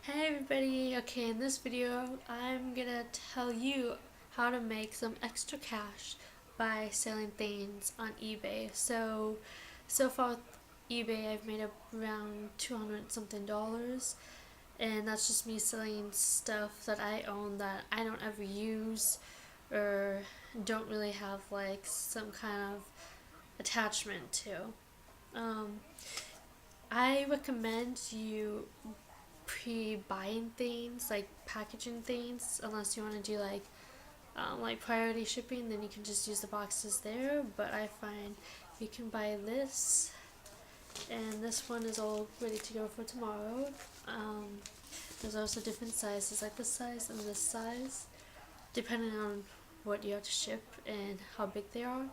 Hey everybody, okay, in this video I'm gonna tell you how to make some extra cash by selling things on eBay. So far with eBay I've made around 200 something dollars, and that's just me selling stuff that I own that I don't ever use or don't really have like some kind of attachment to. Um, I recommend you pre-buying things, like packaging things, unless you want to do like priority shipping, then you can just use the boxes there. But I find you can buy this, and this one is all ready to go for tomorrow. There's also different sizes, like this size and this size, depending on what you have to ship and how big they are.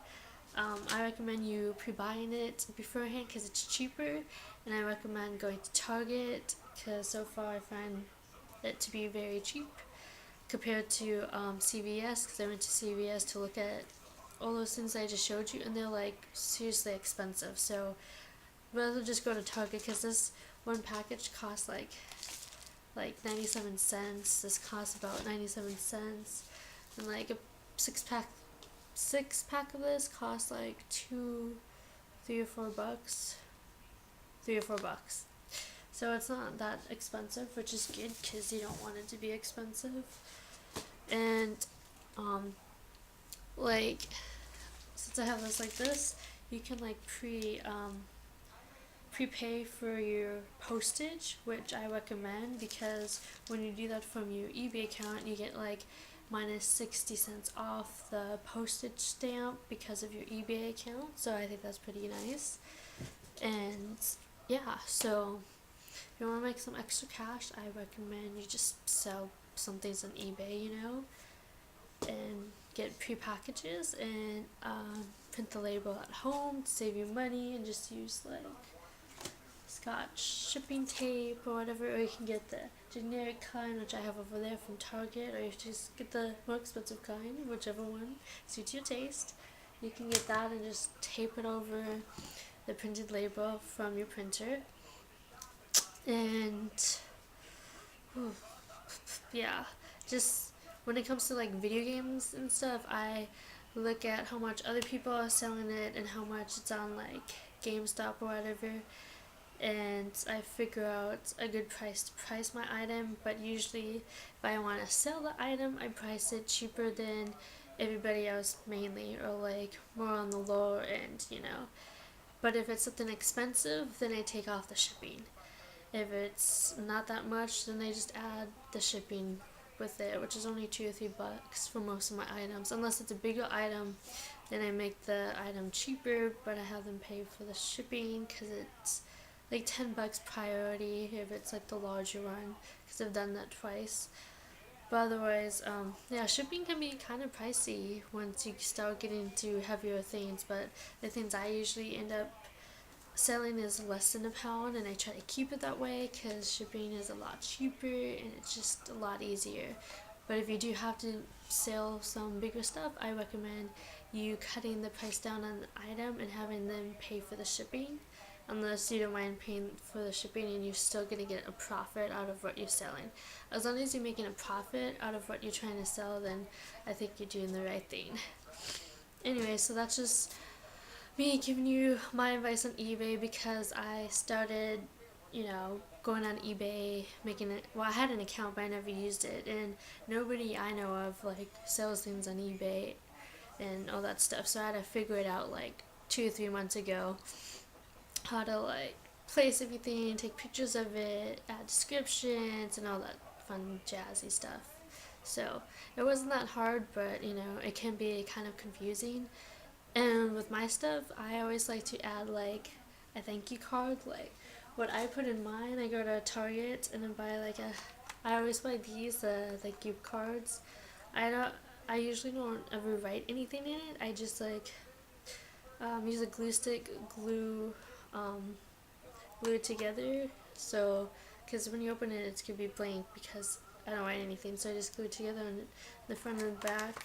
I recommend you pre-buying it beforehand because it's cheaper, and I recommend going to Target because so far I find it to be very cheap compared to CVS, because I went to CVS to look at all those things I just showed you, and they're like seriously expensive. So rather just go to Target because this one package costs like 97 cents. This costs about 97 cents, and like a six pack of this costs like 3 or 4 bucks. 3 or 4 bucks. So it's not that expensive, which is good because you don't want it to be expensive. And like since I have this like this, you can like prepay for your postage, which I recommend because when you do that from your eBay account, you get like minus 60 cents off the postage stamp because of your eBay account. So I think that's pretty nice. And yeah, so if you want to make some extra cash, I recommend you just sell some things on eBay, and get pre-packages and print the label at home to save you money, and just use like Scotch shipping tape or whatever, or you can get the generic kind, which I have over there from Target, or you just get the more expensive kind, whichever one suits your taste. You can get that and just tape it over the printed label from your printer. And yeah, just when it comes to like video games and stuff, I look at how much other people are selling it and how much it's on like GameStop or whatever, and I figure out a good price to price my item. But usually if I want to sell the item, I price it cheaper than everybody else, mainly, or like more on the lower end. But if it's something expensive, then I take off the shipping. If it's not that much, then they just add the shipping with it, which is only 2 or 3 bucks for most of my items. Unless it's a bigger item, then I make the item cheaper, but I have them pay for the shipping because it's like 10 bucks priority if it's like the larger one, because I've done that twice. But otherwise, yeah, shipping can be kind of pricey once you start getting to heavier things. But the things I usually end up selling is less than a pound, and I try to keep it that way because shipping is a lot cheaper and it's just a lot easier. But if you do have to sell some bigger stuff, I recommend you cutting the price down on the item and having them pay for the shipping, unless you don't mind paying for the shipping and you're still going to get a profit out of what you're selling. As long as you're making a profit out of what you're trying to sell, then I think you're doing the right thing. Anyway, so that's just me giving you my advice on eBay, because I started, going on eBay, making it. Well, I had an account, but I never used it, and nobody I know of like sells things on eBay and all that stuff. So I had to figure it out like 2 or 3 months ago, how to like place everything, take pictures of it, add descriptions, and all that fun jazzy stuff. So it wasn't that hard, but it can be kind of confusing. And with my stuff, I always like to add like a thank you card. Like what I put in mine, I go to Target and then buy like I always buy these thank you cards. I don't. I usually don't ever write anything in it. I just like use a glue stick, um, glue it together. So, because when you open it, it's gonna be blank because I don't write anything. So I just glue it together on the front and the back.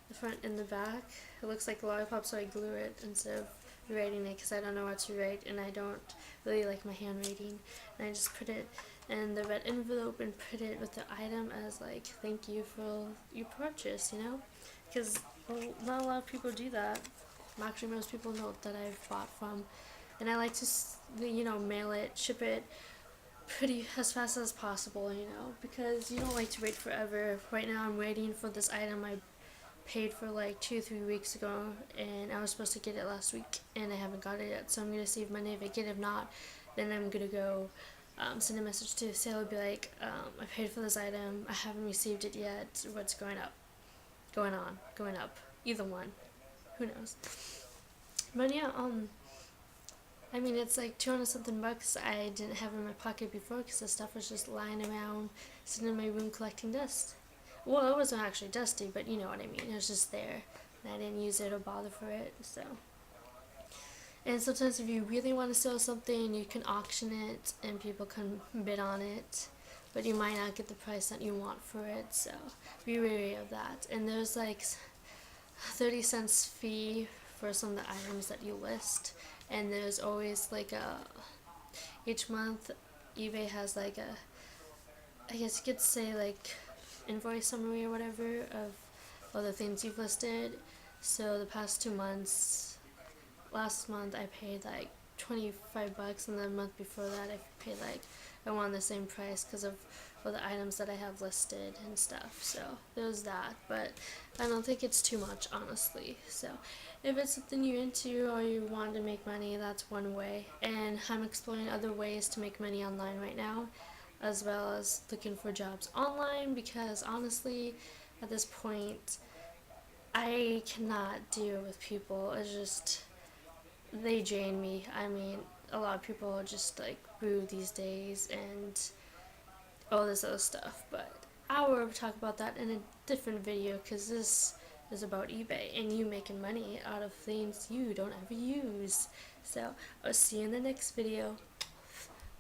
The front and the back. It looks like a lollipop, so I glue it instead of writing it because I don't know what to write and I don't really like my handwriting. And I just put it in the red envelope and put it with the item as like thank you for your purchase, you know? Because not a lot of people do that. Actually, most people know that I've bought from. And I like to, mail it, ship it pretty as fast as possible, because you don't like to wait forever. Right now, I'm waiting for this item I paid for like 2 or 3 weeks ago, and I was supposed to get it last week, and I haven't got it yet. So I'm gonna save money if I get it. If not, then I'm gonna go send a message to the seller, be like, I paid for this item, I haven't received it yet. What's going up? Either one. Who knows? But yeah, I mean, it's like 200 something bucks I didn't have in my pocket before because the stuff was just lying around, sitting in my room collecting dust. Well, it wasn't actually dusty, but you know what I mean. It was just there, and I didn't use it or bother for it. So, and sometimes if you really want to sell something, you can auction it, and people can bid on it, but you might not get the price that you want for it. So, be wary of that. And there's like 30 cents fee for some of the items that you list, and there's always like each month eBay has like I guess you could say like invoice summary or whatever of all the things you've listed. So the past 2 months, last month I paid like 25 bucks, and the month before that I paid like around the same price because of all the items that I have listed and stuff. So there's that, but I don't think it's too much, honestly. So if it's something you're into or you want to make money, that's one way. And I'm exploring other ways to make money online right now, as well as looking for jobs online, because honestly, at this point, I cannot deal with people. It's just, they drain me. I mean, a lot of people are just like rude these days and all this other stuff, but I will talk about that in a different video because this is about eBay and you making money out of things you don't ever use. So I'll see you in the next video.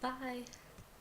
Bye.